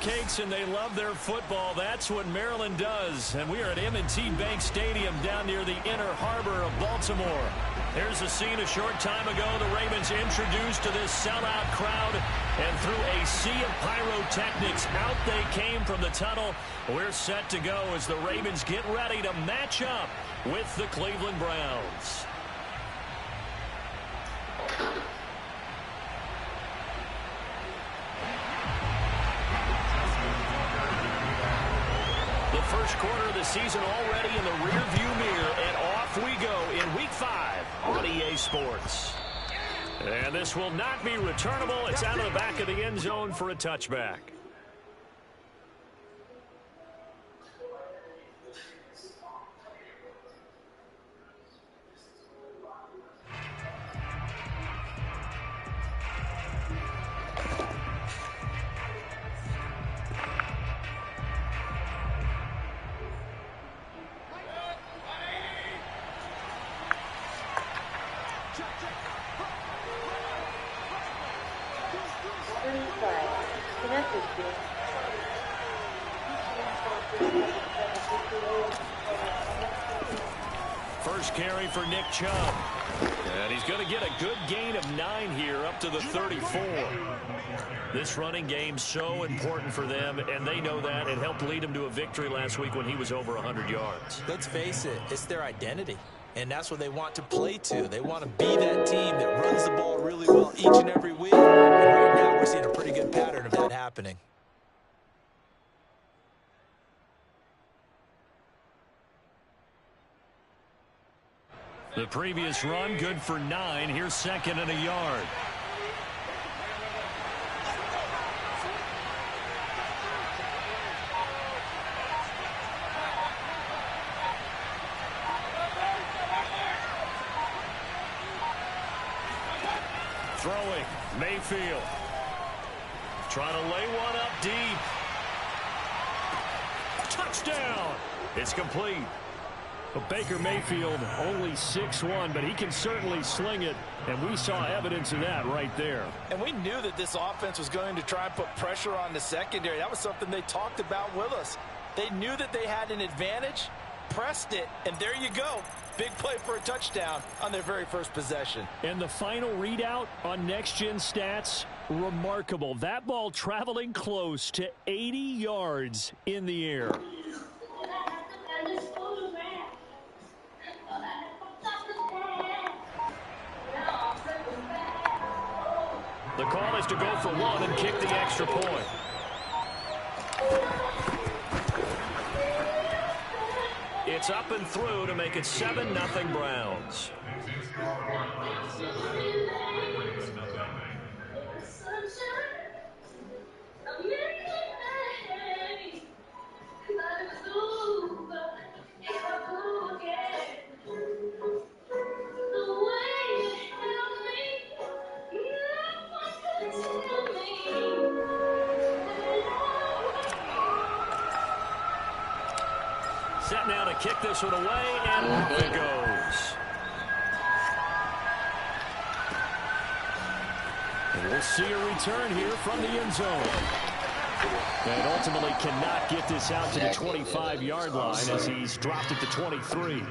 pancakes and they love their football. That's what Maryland does. And we are at M&T Bank Stadium down near the inner harbor of Baltimore. Here's a scene a short time ago. The Ravens introduced to this sellout crowd, and through a sea of pyrotechnics, out they came from the tunnel. We're set to go as the Ravens get ready to match up with the Cleveland Browns. The first quarter of the season already in the rearview mirror, and off we go in Week 5 on EA Sports. And this will not be returnable. It's out of the back of the end zone for a touchback. First carry for Nick Chubb. And he's going to get a good gain of 9 here up to the 34. This running game's so important for them, and they know that. It helped lead them to a victory last week when he was over 100 yards. Let's face it, it's their identity. And that's what they want to play to. They want to be that team that runs the ball really well each and every week. And right now we're seeing a pretty good pattern of that happening. The previous run, good for 9. Here's 2nd and a yard. Throwing, Mayfield. Trying to lay one up deep. Touchdown! It's complete. But Baker Mayfield only 6'1", but he can certainly sling it, and we saw evidence of that right there. And we knew that this offense was going to try and put pressure on the secondary. That was something they talked about with us. They knew that they had an advantage, pressed it, and there you go. Big play for a touchdown on their very first possession. And the final readout on next-gen stats, remarkable. That ball traveling close to 80 yards in the air. The call is to go for 1 and kick the extra point. It's up and through to make it 7-0 Browns. Set now to kick this one away, and off it goes. And we'll see a return here from the end zone. And ultimately cannot get this out to the 25-yard line as he's dropped at the 23.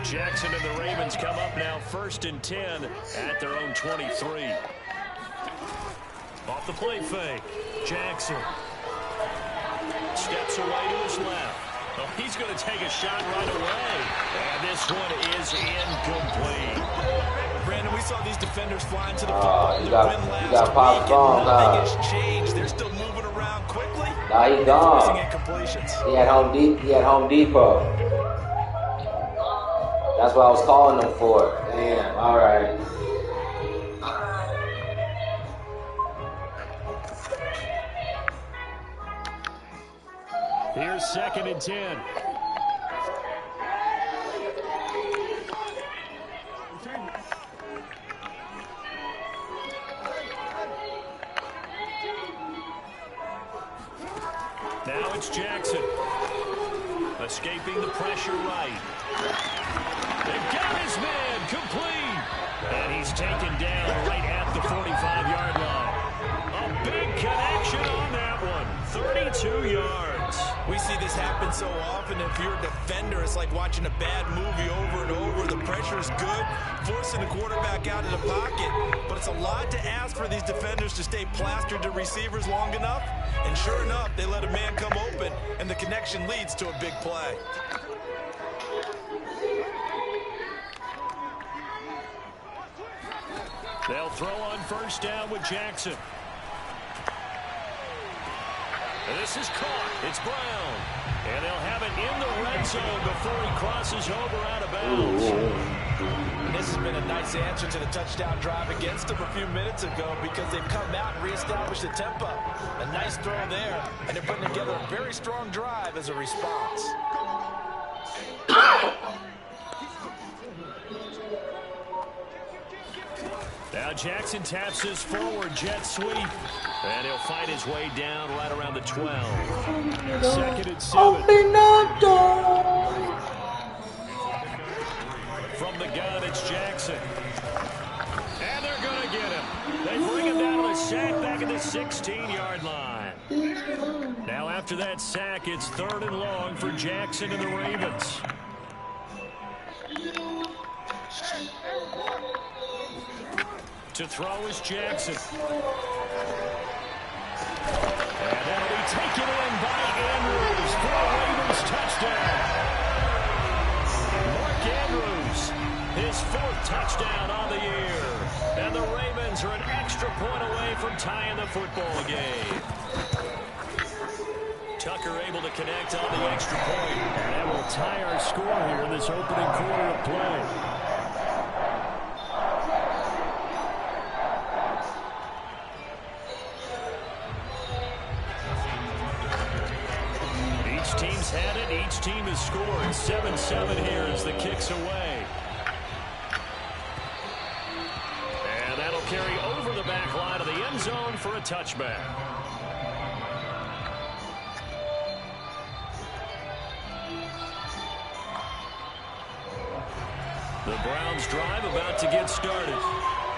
Jackson and the Ravens come up now 1st and 10 at their own 23. Off the play fake. Jackson steps away to his left. Oh, he's going to take a shot right away. And this one is incomplete. Brandon, we saw these defenders flying to the ball. You got Pop's gone. Nothing has changed. They're still moving around quickly. Nah, he's gone. Incompletions. He had Home Depot. That's what I was calling him for. Damn, all right. Here's 2nd and 10. it's Jackson. Escaping the pressure right. They've got his man complete. And he's taken down right at the 45-yard line. A big connection on that one. 32 yards. We see this happen so often. If you're a defender, it's like watching a bad movie over and over. The pressure's good, forcing the quarterback out of the pocket. But it's a lot to ask for these defenders to stay plastered to receivers long enough. And sure enough, they let a man come open, and the connection leads to a big play. They'll throw on first down with Jackson. This is caught. It's Brown. And they'll have it in the red zone before he crosses over out of bounds. And this has been a nice answer to the touchdown drive against them a few minutes ago because they've come out and reestablished the tempo. A nice throw there, and they're putting together a very strong drive as a response. Now Jackson taps his forward jet sweep. And he'll find his way down right around the 12. Second and 7. Open the door. From the gun, it's Jackson. And they're going to get him. They bring him down to the sack back at the 16-yard line. Now after that sack, it's 3rd and long for Jackson and the Ravens. To throw is Jackson. And that'll be taken in by Andrews for a Ravens touchdown. Mark Andrews, his 4th touchdown on the year. And the Ravens are an extra point away from tying the football game. Tucker able to connect on the extra point. And that will tie our score here in this opening quarter of play. Team's had it. Each team has scored. 7-7 here as the kick's away. And that'll carry over the back line of the end zone for a touchback. The Browns drive about to get started.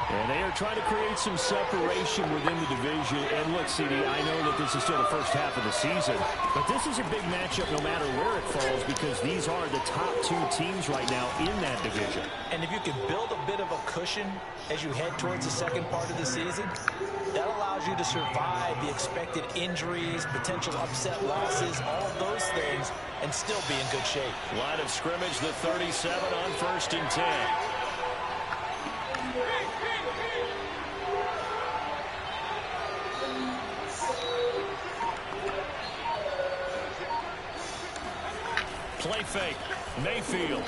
And they are trying to create some separation within the division. And look, CD, I know that this is still the first half of the season, but this is a big matchup no matter where it falls because these are the top 2 teams right now in that division. And if you can build a bit of a cushion as you head towards the second part of the season, that allows you to survive the expected injuries, potential upset losses, all of those things, and still be in good shape. Line of scrimmage, the 37 on 1st and 10. Play fake. Mayfield.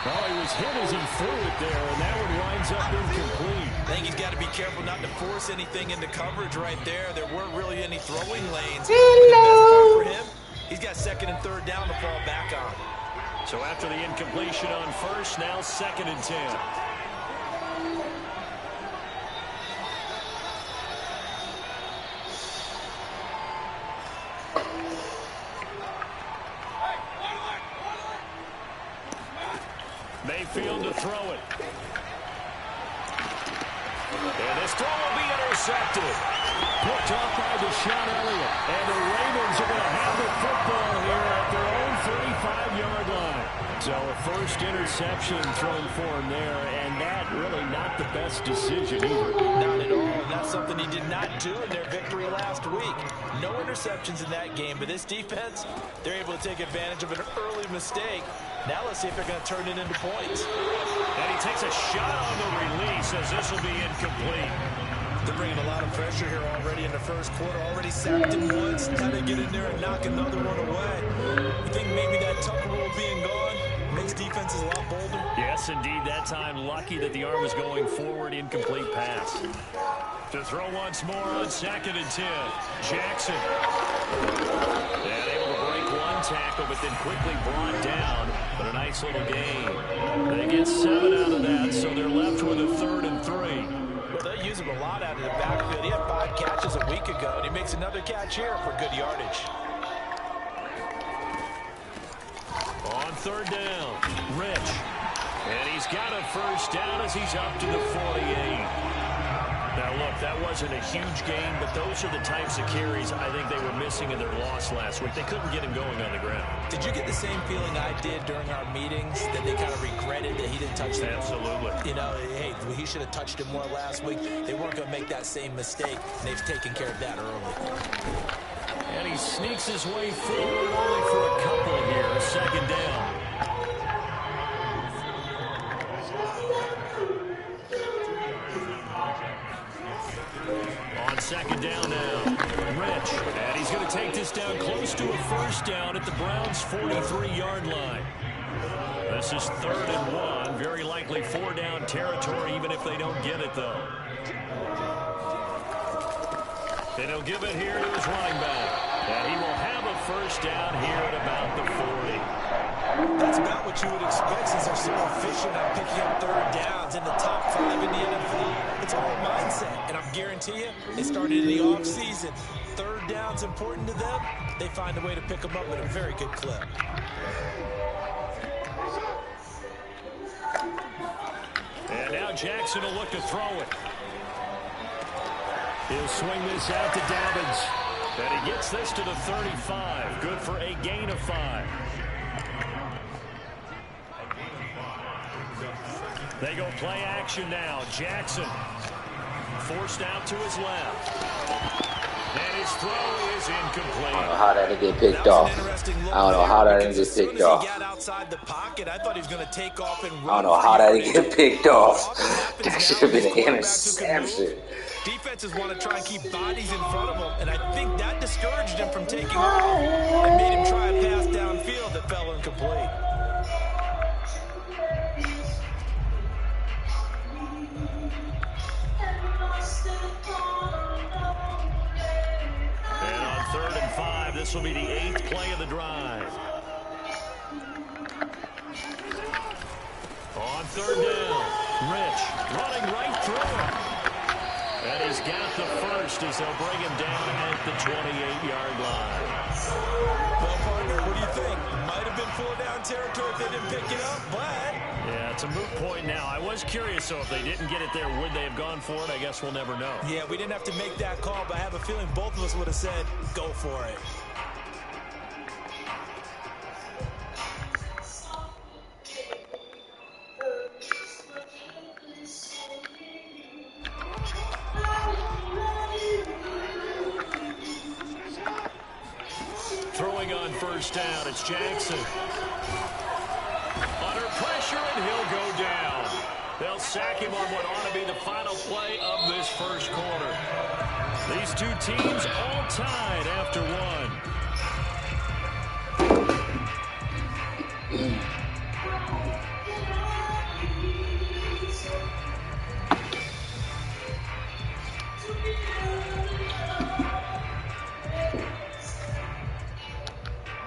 Oh, he was hit as he threw it there, and that one winds up incomplete. I think he's got to be careful not to force anything into coverage right there. There weren't really any throwing lanes. Hello. The best part for him, he's got 2nd and 3rd down to fall back on. So after the incompletion on 1st, now 2nd and 10. Mayfield to throw it. And this throw will be intercepted. Picked off by Deshaun Elliott. And the Ravens are going to have the football here at their own 35-yard line. So a first interception thrown for him there, and that really not the best decision either. Not at all. That's something he did not do in their victory last week. No interceptions in that game, but this defense, they're able to take advantage of an early mistake. Now let's see if they're going to turn it into points. And he takes a shot on the release as this will be incomplete. They're bringing a lot of pressure here already in the first quarter. Already sacked him once. Time to get in there and knock another one away. You think maybe that Tucker rule being gone makes defenses a lot bolder? Yes, indeed. That time, lucky that the arm was going forward. Incomplete pass. To throw once more on 2nd and 10. Jackson. And able to break one tackle, but then quickly brought down. But a nice little gain. They get 7 out of that, so they're left with a 3rd and 3. Well, they use him a lot out of the backfield. He had 5 catches a week ago, and he makes another catch here for good yardage. On third down, Rich. And he's got a first down as he's up to the 48. Now, look, that wasn't a huge game, but those are the types of carries I think they were missing in their loss last week. They couldn't get him going on the ground. Did you get the same feeling I did during our meetings, that they kind of regretted that he didn't touch the ball? Absolutely. You know, hey, he should have touched him more last week. They weren't going to make that same mistake, and they've taken care of that early. And he sneaks his way forward only for a couple here. Second down. On second down now, Rich. And he's going to take this down close to a first down at the Browns' 43-yard line. This is 3rd and 1. Very likely 4-down territory, even if they don't get it, though. And he'll give it here to his running back. And he will have a first down here at about the 40. That's about what you would expect, since they're so efficient at picking up 3rd downs in the top 5 in the NFL. It's all mindset, and I guarantee you, they started in the offseason. 3rd down's important to them. They find a way to pick them up at a very good clip. And now Jackson will look to throw it. He'll swing this out to Dobbins. And he gets this to the 35. Good for a gain of 5. They go play action now. Jackson forced out to his left. And his throw is incomplete. I don't know how that didn't get picked off. I don't know how that didn't get picked off. He got outside the pocket, I thought he was going to take off and run. I don't know how that didn't get picked off. That should have been an interception. Defenses want to try and keep bodies in front of him, and I think that discouraged him from taking off and made him try a pass downfield that fell incomplete. And on 3rd and 5, this will be the 8th play of the drive. On 3rd down, Rich running right through it. And he's got the first as they'll bring him down at the 28-yard line. Well, partner, what do you think? Might have been 4-down territory if they didn't pick it up, but... Yeah, it's a moot point now. I was curious, so if they didn't get it there, would they have gone for it? I guess we'll never know. Yeah, we didn't have to make that call, but I have a feeling both of us would have said, go for it. Throwing on first down, it's Jackson. Under pressure, and he'll go down. They'll sack him on what ought to be the final play of this first quarter. These two teams all tied after one.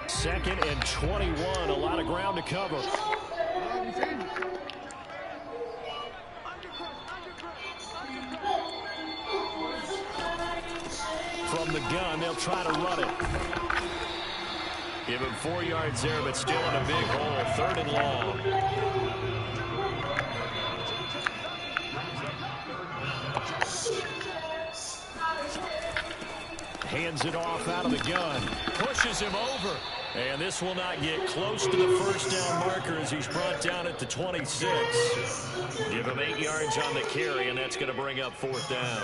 Second and 21, a lot of ground to cover. From the gun, they'll try to run it. Give him 4 yards there, but still in a big hole. 3rd and long. Hands it off out of the gun. Pushes him over. And this will not get close to the first down marker as he's brought down at the 26. Give him 8 yards on the carry, and that's going to bring up 4th down.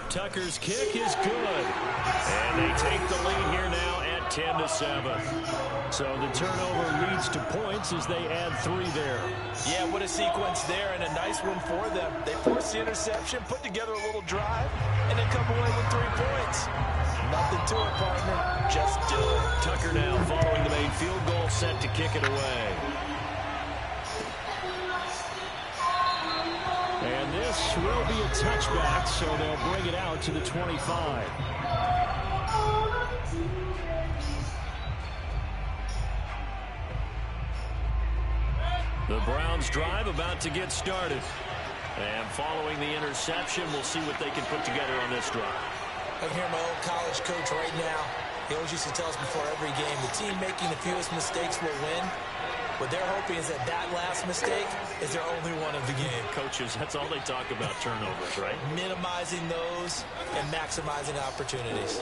Tucker's kick is good. And they take the lead here now at 10-7. So the turnover leads to points as they add 3 there. Yeah, what a sequence there, and a nice one for them. They force the interception, put together a little drive, and then come away with 3 points. Nothing to it, partner. Just do it. Tucker now following the made field goal, set to kick it away. And this will be a touchback, so they'll bring it out to the 25. The Browns drive about to get started. And following the interception, we'll see what they can put together on this drive. I can hear my old college coach right now. He always used to tell us before every game, the team making the fewest mistakes will win. What they're hoping is that that last mistake is their only one of the game. Coaches, that's all they talk about, turnovers, right? Minimizing those and maximizing opportunities.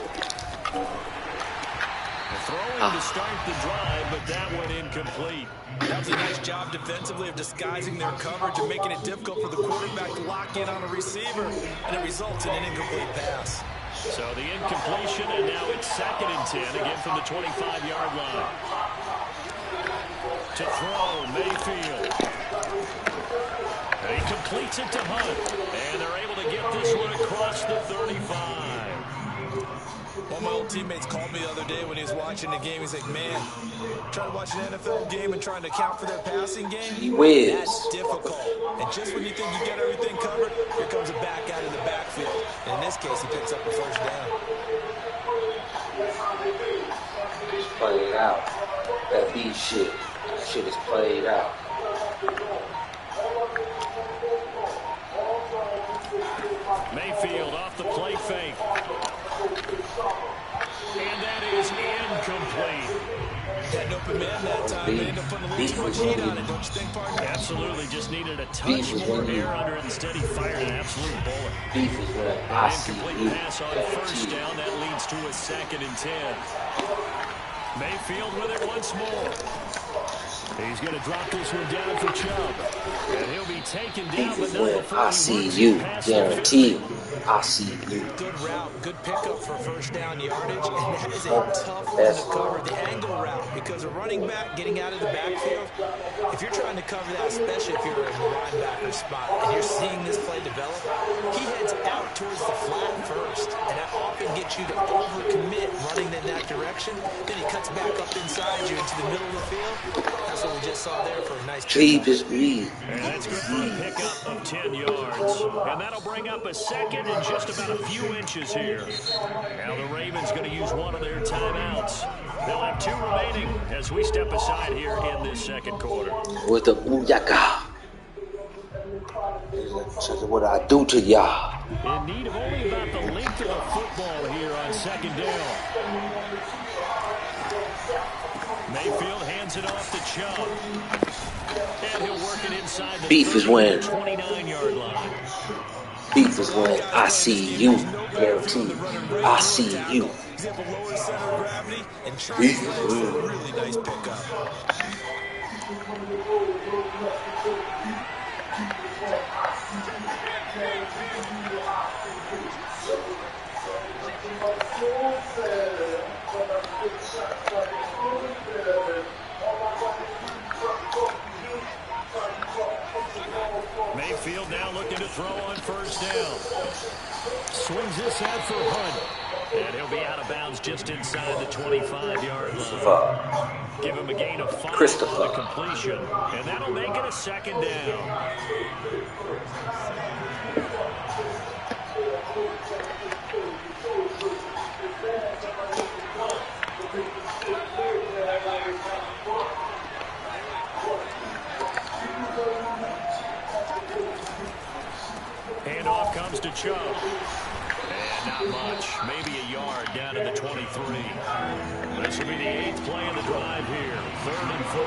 Throwing to start the drive, but that went incomplete. That was a nice job defensively of disguising their coverage and making it difficult for the quarterback to lock in on a receiver, and it results in an incomplete pass. So the incompletion, and now it's 2nd and 10, again from the 25-yard line. To throw, Mayfield. And he completes it to Hunt, and they're able to get this one across the 35. One of my old teammates called me the other day when he was watching the game. He's like, man, trying to watch an NFL game and trying to account for their passing game, that's difficult. And just when you think you get everything covered, here comes a back out of the backfield. And in this case, he picks up a first down. Just play it out. That beat shit. That shit is played out. Mayfield off the play fake. And that is incomplete. Had an open man that time. They ended up putting a little too much heat on it, don't you think, partner? Absolutely. Just needed a touch more air under it. Instead, he fired an absolute bullet. Beef is what An incomplete pass on first down. That leads to a 2nd and 10. Mayfield with it once more. He's going to drop this one down for Chubb. And he'll be taken down, but not before I see you, guaranteed. I see you. Good route, good pickup for first down yardage, and that is a tough one to cover, the angle route, because a running back getting out of the backfield, if you're trying to cover that, especially if you're in the linebacker spot, and you're seeing this play develop, he heads out towards the flat first, and that often gets you to overcommit running in that direction. Then he cuts back up inside you into the middle of the field. That's what we just saw there for a nice Sleep is breathe. And that's good for a pickup of 10 yards. And that'll bring up a 2nd and just about a few inches here. Now the Ravens going to use one of their timeouts. They'll have 2 remaining as we step aside here in this 2nd quarter. With the booyaka. Check what I do to y'all. In need of only about the length of the football here on 2nd down. Mayfield hands it off to Chubb. And he'll work it inside the Beef is when 29-yard line. Beef is when I see you, guaranteed. I see you. Beef is when. really nice pickup. Mayfield now looking to throw on first down. Swings this out for Hunt. And he'll be out of bounds just inside the 25-yard line. Give him a gain of 5 on the completion. And that'll make it a 2nd down. Handoff comes to Chubb. And not much. Maybe a yard down to the 23. This will be the 8th play of the drive here. 3rd and 4.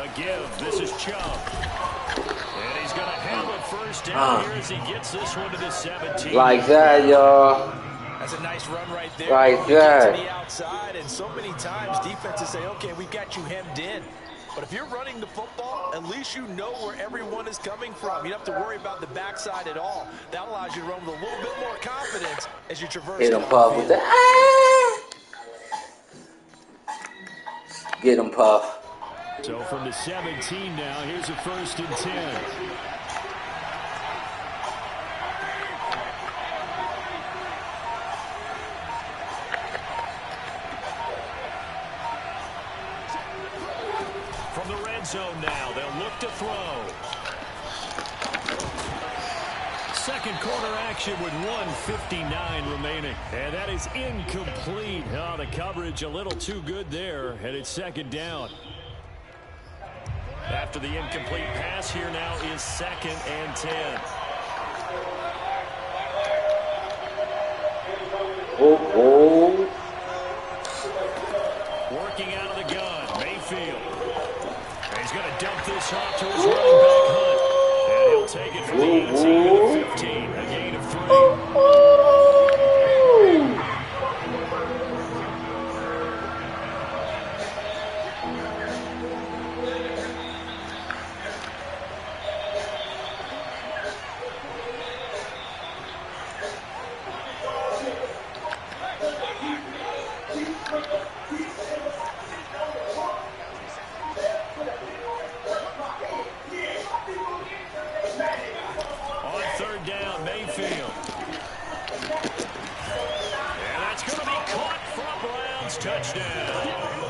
A give. This is Chubb. And he's going to have a first down here as he gets this one to the 17. Like that, y'all. That's a nice run right there. Right there. To the outside, and so many times defenses say, okay, we've got you hemmed in. But if you're running the football, at least you know where everyone is coming from. You don't have to worry about the backside at all. That allows you to run with a little bit more confidence as you traverse. Get him, Puff, with the Get him, Puff. So from the 17 now, here's a 1st and 10. Zone now. They'll look to throw. second quarter action with 1:59 remaining. And that is incomplete. Oh, the coverage a little too good there, and it's second down. After the incomplete pass, here now is 2nd and 10. Oh. Working out of the gun, Mayfield. And he's going to dump this off to his running back, Hunt. And he'll take it from the 18 to the 15, a gain of 3.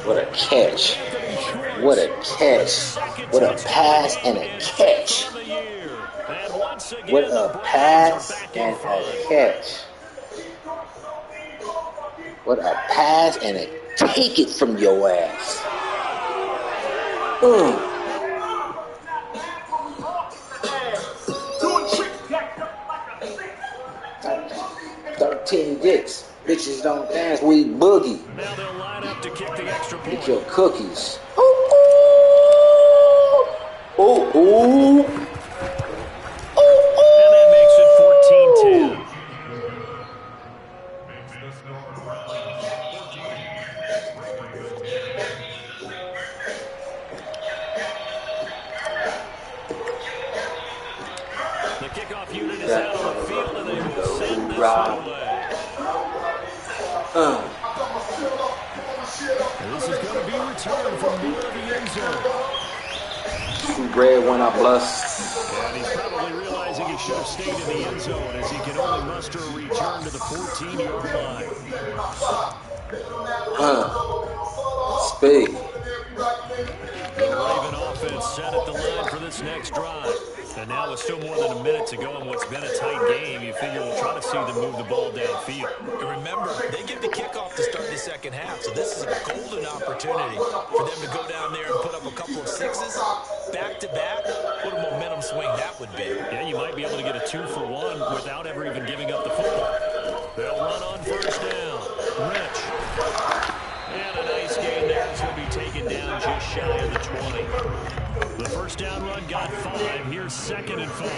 What a catch. What a catch. What a pass and a catch. What a pass and a catch. What a pass and a take it from your ass. 13 dicks. Bitches don't dance, we boogie. Now they'll line up to kick the extra point. Get your cookies. Ooh. And that makes it 14-10. The kickoff unit is out on the field, and they will send this one away. This is going to be returned from near the end zone. Red when I bust. And he's probably realizing he should have stayed in the end zone as he can only muster a return to the 14-yard line. Speed. The Raven offense set at the line for this next drive. And now with still more than a minute to go in what's been a tight game, you figure we'll try to see them move the ball downfield. And remember, they get the kickoff to start the second half, so this is a golden opportunity for them to go down there and put up a couple of sixes back-to-back. What a momentum swing that would be. Yeah, you might be able to get a 2-for-1 without ever even giving up the football. They'll run on first down. Rich. And a nice gain there. It's going to be taken down just shy of the 20. The first down run got 5. Here's 2nd and 5.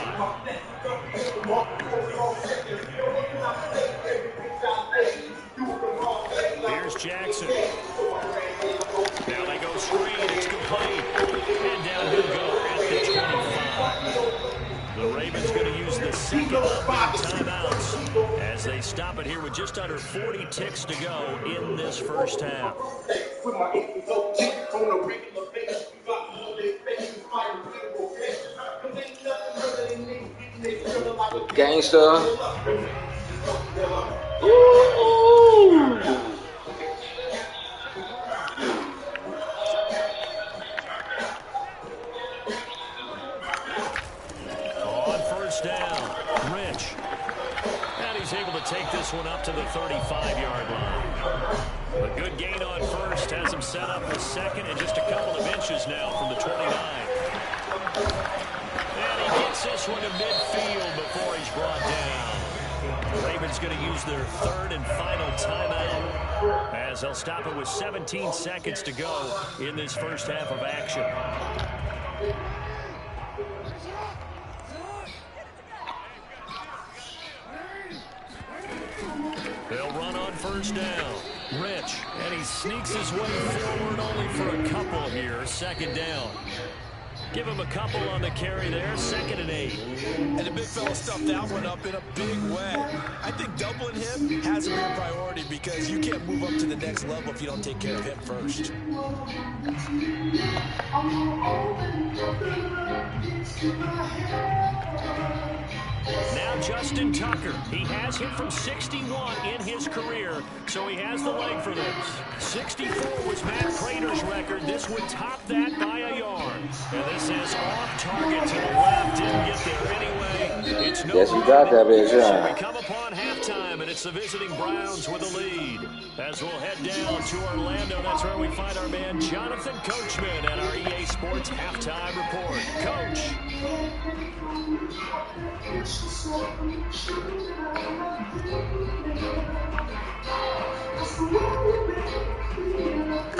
Here's Jackson. Now they go screen. It's complete. And down he'll go at the 25. The Ravens going to use the second timeouts as they stop it here with just under 40 ticks to go in this first half. Gangster. On first down, Rich. And he's able to take this one up to the 35-yard line. A good gain on first has him set up for second and just a couple of inches now from the 29. And he gets this one to midfield before he's brought down. The Ravens going to use their third and final timeout as they'll stop it with 17 seconds to go in this first half of action. They'll run on first down. Rich, and he sneaks his way forward only for a couple here. 2nd down. Give him a couple on the carry there. 2nd and 8. And the big fella stuffed that one up in a big way. I think doubling him has to be a priority because you can't move up to the next level if you don't take care of him first. Now Justin Tucker. He has hit from 61 in his career, so he has the leg for this. 64 was Matt Prater's record. This would top that by a yard. And this is off target to the left. Didn't get there anyway. It's no Guess you got that bitch, So we huh? come upon halftime, and it's the visiting Browns with a lead. As we'll head down to Orlando, that's where we find our man Jonathan Coachman at our EA Sports Halftime Report. Coach.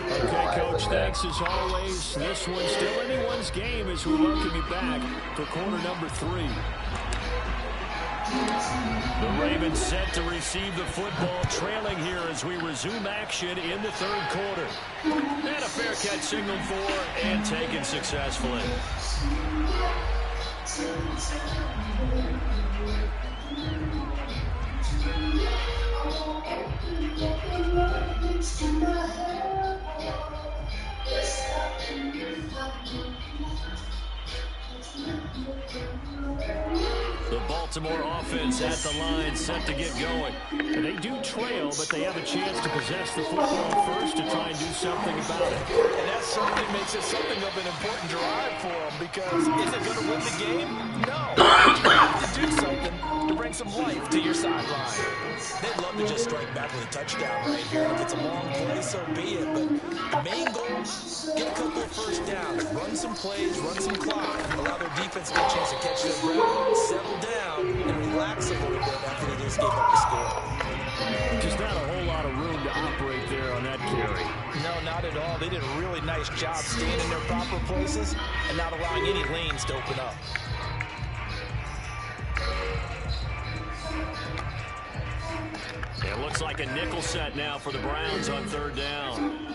Okay, Coach, thanks as always. This one's still anyone's game as we welcome you back for quarter number 3. The Ravens set to receive the football, trailing here as we resume action in the third quarter. And a fair catch signaled for and taken successfully. The Baltimore offense at the line, set to get going. And they do trail, but they have a chance to possess the football first to try and do something about it. And that certainly makes it something of an important drive for them, because is it going to win the game? No. You have to do something to bring some life to your sideline. They'd love to just strike back with a touchdown right here. If it's a long play, so be it. But the main goal, get a couple of first downs, run some plays, run some clock, allow their defense to get a chance to catch their breath, settle down, and relax a little bit after they just gave up the score. Just not a whole lot of room to operate there on that carry. No, not at all. They did a really nice job staying in their proper places and not allowing any lanes to open up. It looks like a nickel set now for the Browns on third down.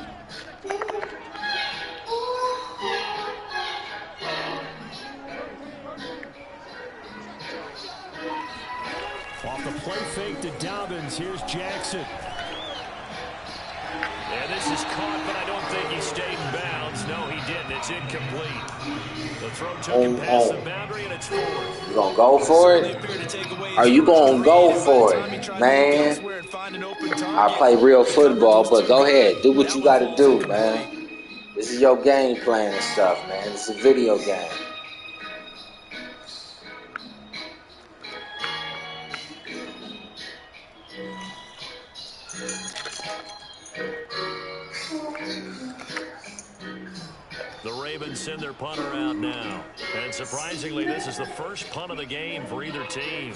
Off the play fake to Dobbins, here's Jackson. And this is caught, but I don't think he stayed in bounds. No, he didn't. It's incomplete. The throw took him past the boundary, and it's fourth. You gonna go for it? Are you gonna go for it, man? I play real football, but go ahead. Do what you gotta do, man. This is your game plan and stuff, man. It's a video game. The Ravens send their punter out now. And surprisingly, this is the first punt of the game for either team.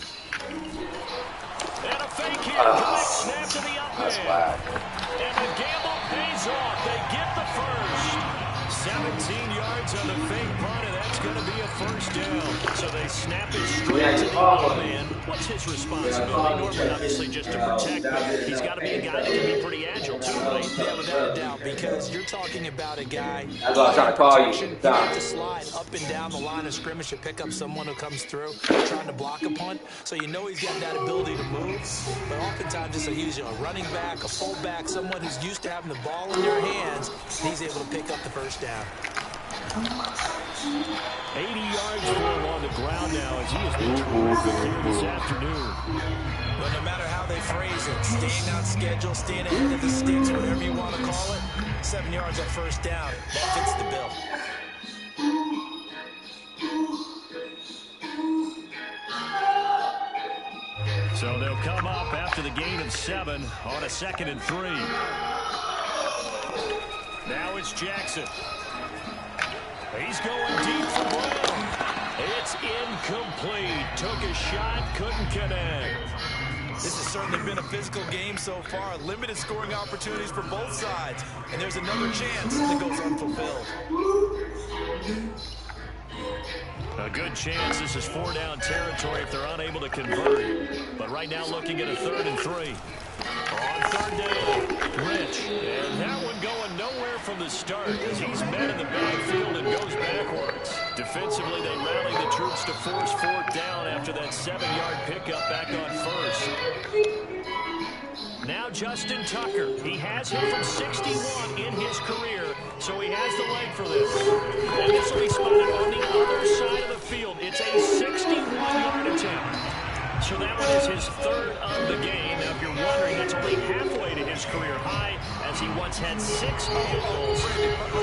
And a fake here. Snap to the up man. And the gamble pays off. They get the first. 17 yards on the fake punt, and that's going to be a first down. So they snap it straight to the up man. What's his responsibility? Normally, obviously, just to protect, but he's got to be a guy that can be pretty agile, too, right? Yeah, without a doubt, because you're talking about a guy That's what I'm trying to call you. you have to slide up and down the line of scrimmage to pick up someone who comes through trying to block a punt. So you know he's got that ability to move. But oftentimes it's a running back, a fullback, someone who's used to having the ball in their hands, and he's able to pick up the first down. 80 yards for him on the ground now as he has been terrific here this afternoon. But no matter how they phrase it, staying on schedule, staying ahead of the sticks, whatever you want to call it, 7 yards on first down, that fits the bill. So they'll come up after the gain of 7 on a 2nd and 3. Now it's Jackson. He's going deep for Brown. It's incomplete. Took a shot, couldn't connect. This has certainly been a physical game so far. Limited scoring opportunities for both sides. And there's another chance that goes unfulfilled. A good chance this is 4-down territory if they're unable to convert. But right now looking at a 3rd and 3. On 3rd down, Rich. And that one going nowhere from the start as he's met in the backfield and goes backwards. Defensively, they rally the troops to force 4th down after that 7-yard pickup back on 1st. Now Justin Tucker. He has hit from 61 in his career, so he has the leg for this. And this will be spotted on the other side of the field. It's a 61-yard attempt. So that one is his 3rd of the game. Now, if you're wondering, that's only halfway to his career high, as he once had 6 goals.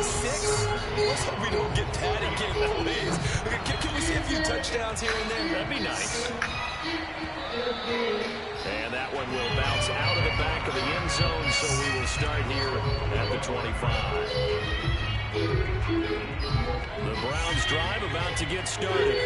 6? Let's hope we don't get that again, please. Can we see a few touchdowns here and there? That'd be nice. And that one will bounce out of the back of the end zone, so we will start here at the 25. The Browns drive about to get started.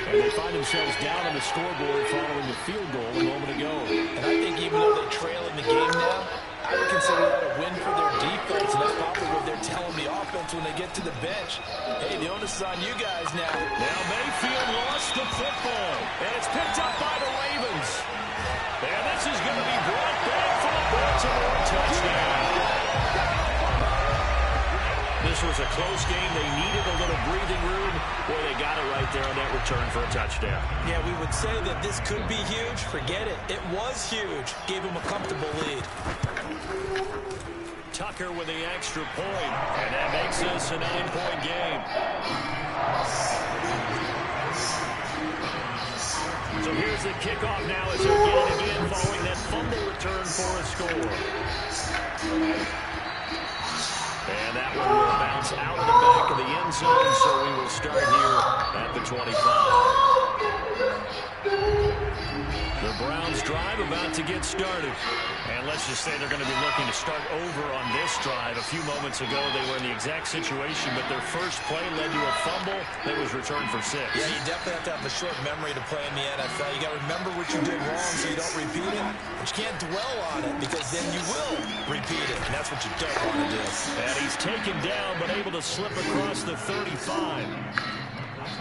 And they find themselves down on the scoreboard following the field goal a moment ago. And I think even though they trail in the game now, I would consider that a win for their defense. And that's probably what they're telling the offense when they get to the bench. Hey, the onus is on you guys now. Now Mayfield lost the football. And it's picked up by the Ravens. And this is going to be brought back for the Baltimore touchdown. This was a close game. They needed a little breathing room. Boy, they got it right there on that return for a touchdown. Yeah, we would say that this could be huge. Forget it. It was huge. Gave him a comfortable lead. Tucker with the extra point. And that makes this a 9-point game. So here's the kickoff now as they're getting again following that fumble return for a score. And that one will bounce out of the back of the end zone, so we will start here at the 25. The Browns drive about to get started. And let's just say they're going to be looking to start over on this drive. A few moments ago, they were in the exact situation, but their first play led to a fumble that was returned for 6. Yeah, you definitely have to have a short memory to play in the NFL. You got to remember what you did wrong so you don't repeat it. But you can't dwell on it because then you will repeat it. And that's what you don't want to do. And he's taken down but able to slip across the 35.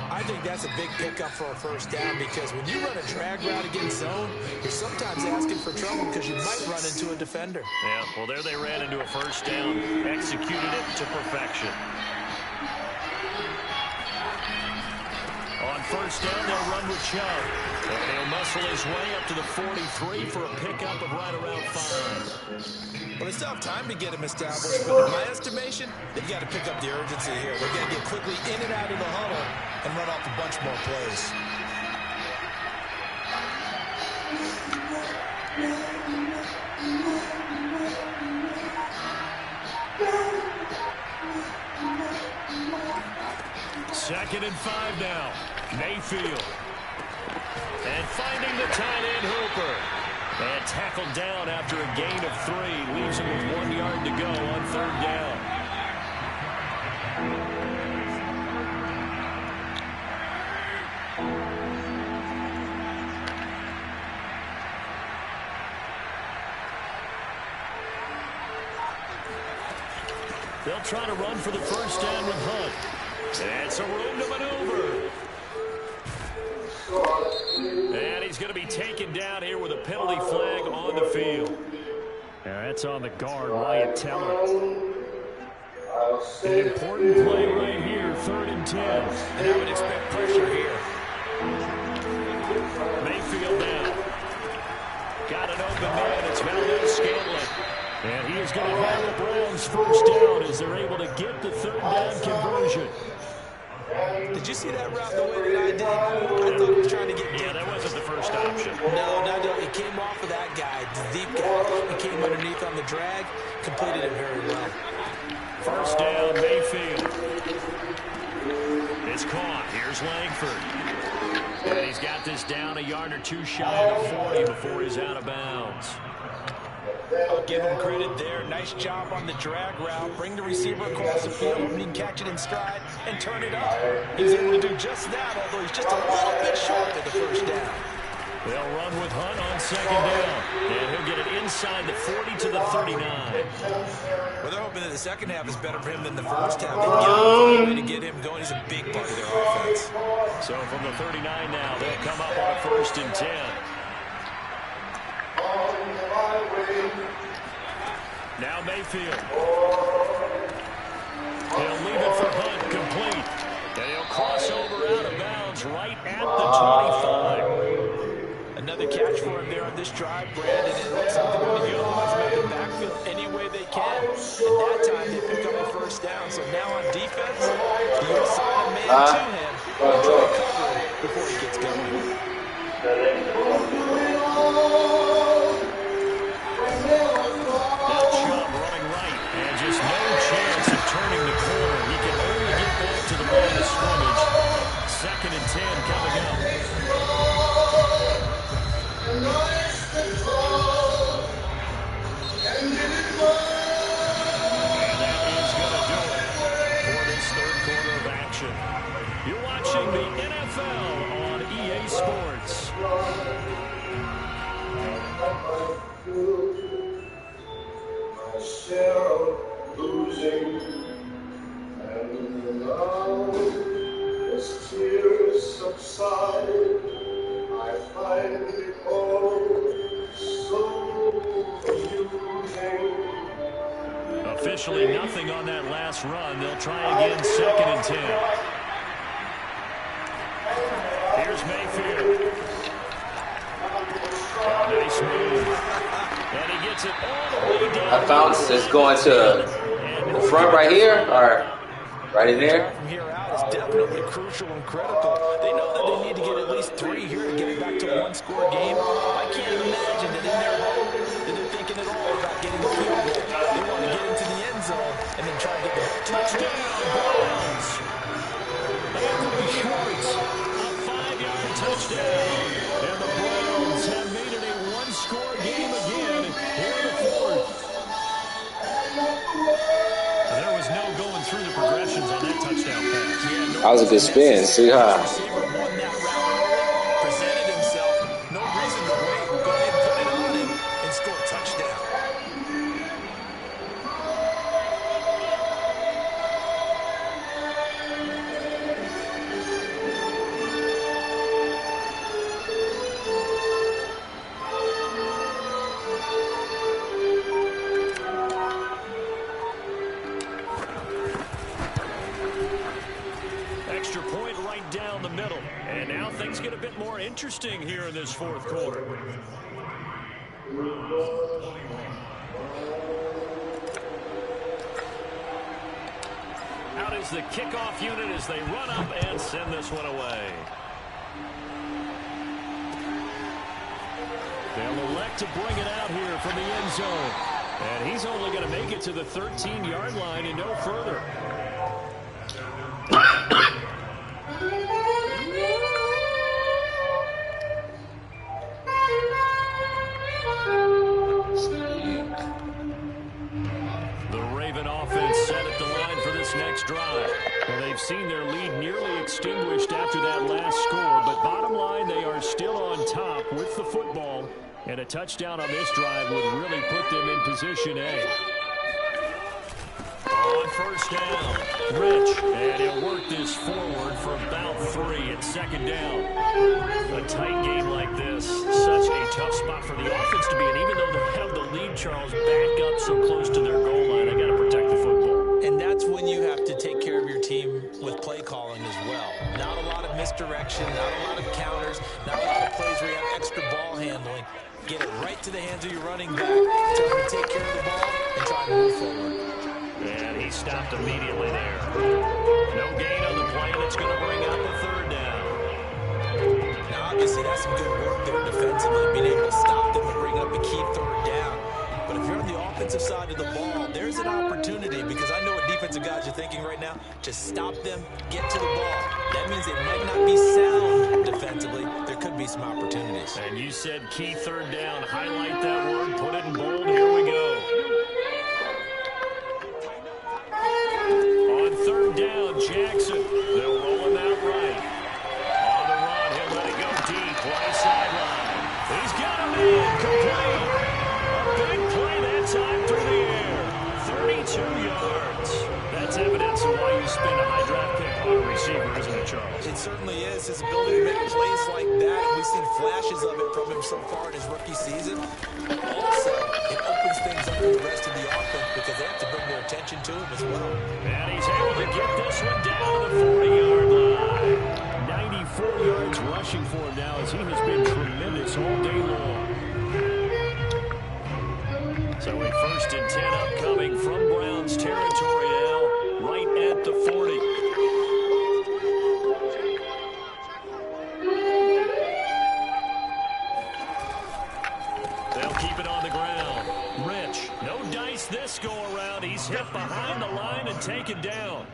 I think that's a big pickup for a first down because when you run a drag route against zone, you're sometimes asking for trouble because you might run into a defender. Yeah, well, there they ran into a first down, executed it to perfection. On first down, they'll run with Chubb. And he'll muscle his way up to the 43 for a pickup of right around 5. Well, they still have time to get him established, but in my estimation, they've got to pick up the urgency here. They've got to get quickly in and out of the huddle and run off a bunch more plays. Second and 5 now. Mayfield. And finding the tight end Hooper. And tackled down after a gain of 3. Leaves him with 1 yard to go on third down. They'll try to run for the first down with Hunt. And some room to maneuver. And he's going to be taken down here with a penalty flag on the field. And that's on the guard, Wyatt Teller. An important play right here, 3rd and 10. And I would expect pressure here. Mayfield now. Got an open man. It's Valdez-Scantling. And he is going to have the Browns first down as they're able to get the 3rd down conversion. Did you see that route the way that I did? I thought he was trying to get deep. Yeah, that wasn't the first option. No, it came off of that guy, the deep guy. It came underneath on the drag, completed it very well. First down, Mayfield. It's caught. Here's Langford. And he's got this down a yard or 2 shy of 40 before he's out of bounds. I'll give him credit there. Nice job on the drag route. Bring the receiver across the field. He can catch it in stride and turn it up. He's able to do just that, although he's just a little bit short of the first down. They'll run with Hunt on second down. And he'll get it inside the 40 to the 39. Well, they're hoping that the second half is better for him than the first half. They can get him to get him going. He's a big part of their offense. So from the 39 now, they'll come up on a 1st and 10. Now Mayfield. He'll leave it for Hunt, complete. And he'll cross over out of bounds right at the 25. Another catch for him there on this drive, Brandon. And that's something when you utilize him in the backfield any way they can. At that time, they pick up a first down. So now on defense, you assign a man to him and try to cover him before he gets going. Just no chance of turning the corner. He can only get back to the line of scrimmage. 2nd and 10 coming up. officially nothing on that last run. They'll try again, 2nd and 10. Here's Mayfield. Oh, nice move. And he gets it all the way down. I found it's going to the front right here, or right in there. From here out is definitely crucial and critical. They know that they need to get at least 3 here to get it back to a one-score game. I can't imagine that in their home that they're thinking at all about getting a field goal. They want to get into the end zone and then try to get the touchdown. Browns. Anthony Schwartz, a 5-yard touchdown. And the Browns have made it a one-score game again here in the 4th. There was no going through the progressions on that touchdown pass. That was a good spin. See how? Presented himself. No reason to wait. Go ahead and put it on him and score a touchdown. Extra point right down the middle. And now things get a bit more interesting here in this 4th quarter. Out is the kickoff unit as they run up and send this one away. They'll elect to bring it out here from the end zone. And he's only going to make it to the 13-yard line and no further. Next drive. Well, they've seen their lead nearly extinguished after that last score, but bottom line, they are still on top with the football, and a touchdown on this drive would really put them in position A. On 1st down, Rich, and he'll work this forward for about 3 at 2nd down. A tight game like this, such a tough spot for the offense to be in, even though they have the lead, Charles, back up so close to their goal line. They got to protect the football. And that's when you have to take care of your team with play calling as well. Not a lot of misdirection, not a lot of counters, not a lot of plays where you have extra ball handling. Get it right to the hands of your running back. Tell him to take care of the ball and try to move forward. And he stopped immediately there. No gain on the play, and it's going to bring up a 3rd down. Now, obviously, that's some good work there defensively, being able to stop them and bring up a key 3rd down. But if you're on the offensive side of the ball, there's an opportunity, because I know what defensive guys are thinking right now. Just stop them, get to the ball. That means they might not be sound defensively. There could be some opportunities. And you said key 3rd down. Highlight that word, put it in bold. Here we go. On 3rd down, Jackson. They'll roll him out right. On the run, he'll let it go deep. Right sideline. He's got him in. Complete. Big play that time through the air. 32 yards. That's evidence of why you spend a high draft pick on a receiver, isn't it, Charles? It certainly is. His ability to make plays like that, and we've seen flashes of it from him so far in his rookie season. Also, it opens things up for the rest of the offense because they have to bring their attention to him as well. And he's able to get this one down to the 40-yard line. 94 yards rushing for him now as he has been tremendous all day long. So a 1st and 10 upcoming from Browns territory now, right at the 40. They'll keep it on the ground. Rich, no dice this go around. He's hit behind the line and taken down.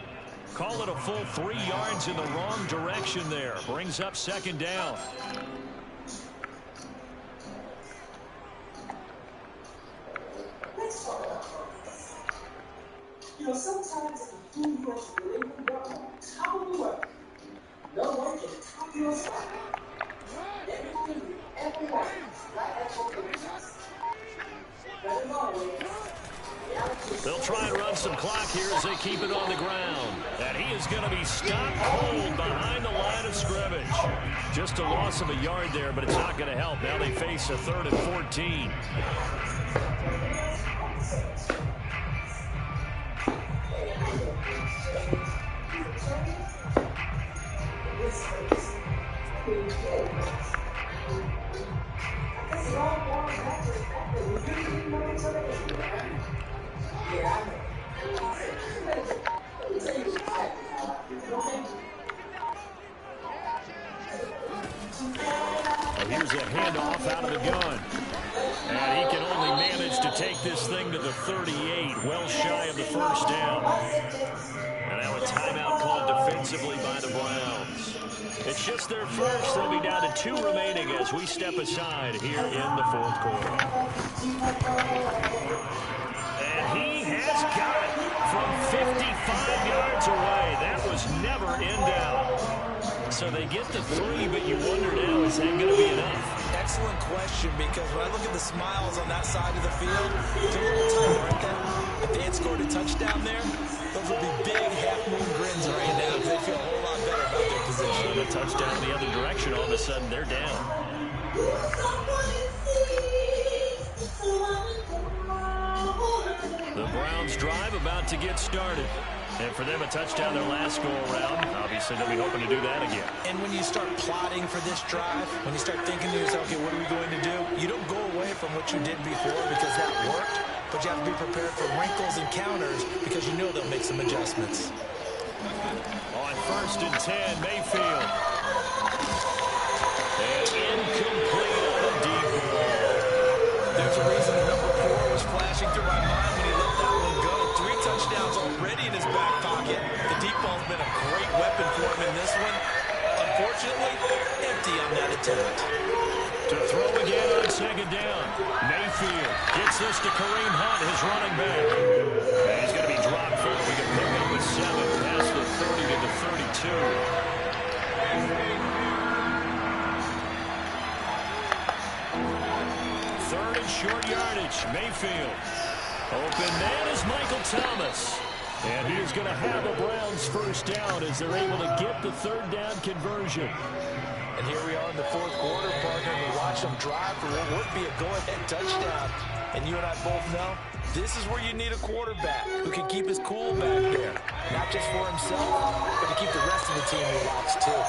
Call it a full 3 yards in the wrong direction there. Brings up 2nd down. You know, sometimes the food rush really can go on top of the world. No one can top your spot. Everything, everyone, right at your fingertips. But as always, they'll try and run some clock here as they keep it on the ground. And he is going to be stopped cold behind the line of scrimmage. Just a loss of a yard there, but it's not going to help. Now they face a 3rd and 14. Here's a handoff out of the gun. And he can only manage to take this thing to the 38, well shy of the first down. And now a timeout called defensively by the Browns. It's just their first. They'll be down to 2 remaining as we step aside here in the fourth quarter. And he has got it from 55 yards away. That was never in doubt. So they get the 3, but you wonder now, is that going to be enough? Excellent question, because when I look at the smiles on that side of the field, it's a little tight, aren't they? If they had scored a touchdown there, those would be big half-moon grins right now because they feel a whole lot better about their position. And a touchdown the other direction, all of a sudden they're down. The Browns drive about to get started. And for them, a touchdown their last go-around. Obviously, they'll be hoping to do that again. And when you start plotting for this drive, when you start thinking to yourself, okay, what are we going to do? You don't go away from what you did before because that worked, but you have to be prepared for wrinkles and counters because you know they'll make some adjustments. On 1st and 10, Mayfield. And incomplete on a deep ball. There's a reason the number 4 was flashing through my mind when he let that one go. 3 touchdowns already in his back pocket. The deep ball's been a great weapon for him in this one. Unfortunately, empty on that attempt. To throw again on 2nd down. Mayfield gets this to Kareem Hunt, his running back. And he's going to be dropped for it. We can pick up with 7 past the 30 to the 32. Short yardage, Mayfield. Open man is Michael Thomas. And he is going to have a Browns first down as they're able to get the 3rd down conversion. And here we are in the 4th quarter, partner, and we watch them drive for what would be a go-ahead touchdown. And you and I both know this is where you need a quarterback who can keep his cool back there. Not just for himself, but to keep the rest of the team relaxed, too.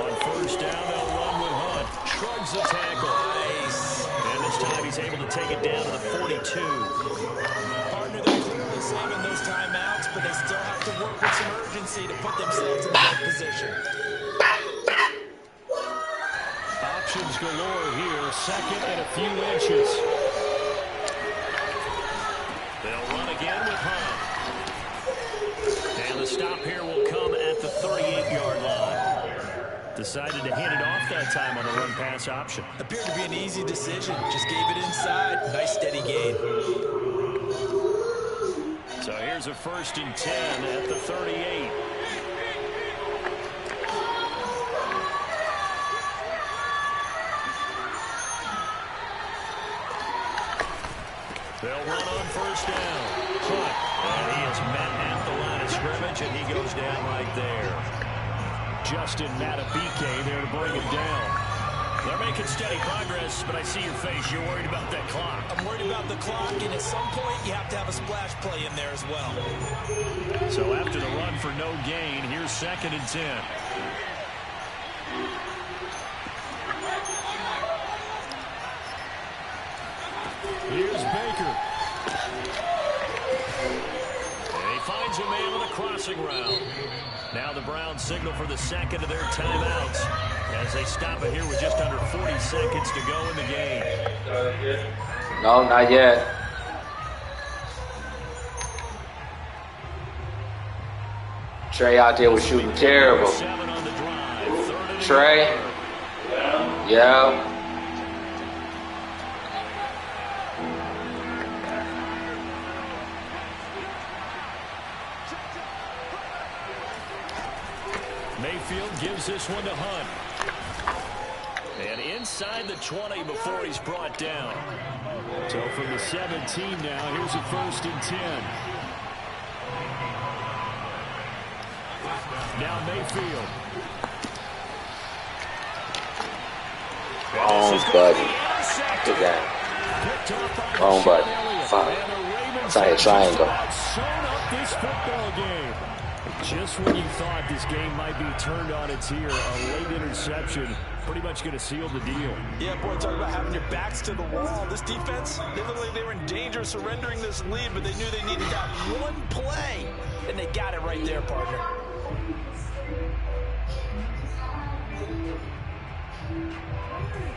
On 1st down, they'll run with Hunt. Shrugs the tackle. Nice. And this time he's able to take it down to the 42. Partner, they're clearly saving those timeouts, but they still have to work with some urgency to put themselves in the right position. Options galore here. 2nd and a few inches. They'll run again with Hunt. And the stop here will come at the 38-yard line. Decided to hand it off that time on the run-pass option. Appeared to be an easy decision. Just gave it inside. Nice steady gain. So here's a 1st and 10 at the 38. They'll run on 1st down. Hunt. And he is met at the line of scrimmage, and he goes down right there. Justin Matabike there to bring him down. They're making steady progress, but I see your face. You're worried about that clock. I'm worried about the clock, and at some point, you have to have a splash play in there as well. So after the run for no gain, here's 2nd and 10. Here's Baker. And he finds a man on the crossing route. Now the Browns signal for the 2nd of their timeouts as they stop it here with just under 40 seconds to go in the game. No, not yet. Trey out there was shooting terrible. Trey. Yeah. Mayfield gives this one to Hunt. And inside the 20 before he's brought down. So from the 17 now, here's a 1st and 10. Now Mayfield. Wrong button. Look at that. Wrong button. Fine. Try a triangle. Sewn up this football game. Just when you thought this game might be turned on its ear, a late interception pretty much going to seal the deal. Yeah, boy, talk about having your backs to the wall. This defense, they looked like they were in danger of surrendering this lead, but they knew they needed that one play, and they got it right there, partner.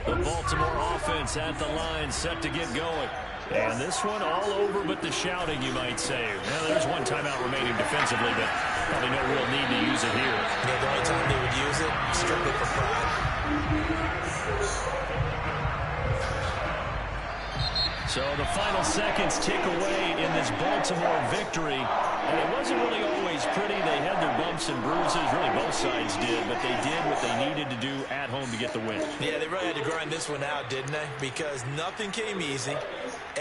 The Baltimore offense at the line, set to get going. And this one all over but the shouting, you might say. Well, there's one timeout remaining defensively, but probably no real need to use it here. Yeah, the only time they would use it, strictly for pride. So the final seconds tick away in this Baltimore victory. And it wasn't really always pretty. They had their bumps and bruises. Really, both sides did. But they did what they needed to do at home to get the win. Yeah, they really had to grind this one out, didn't they? Because nothing came easy.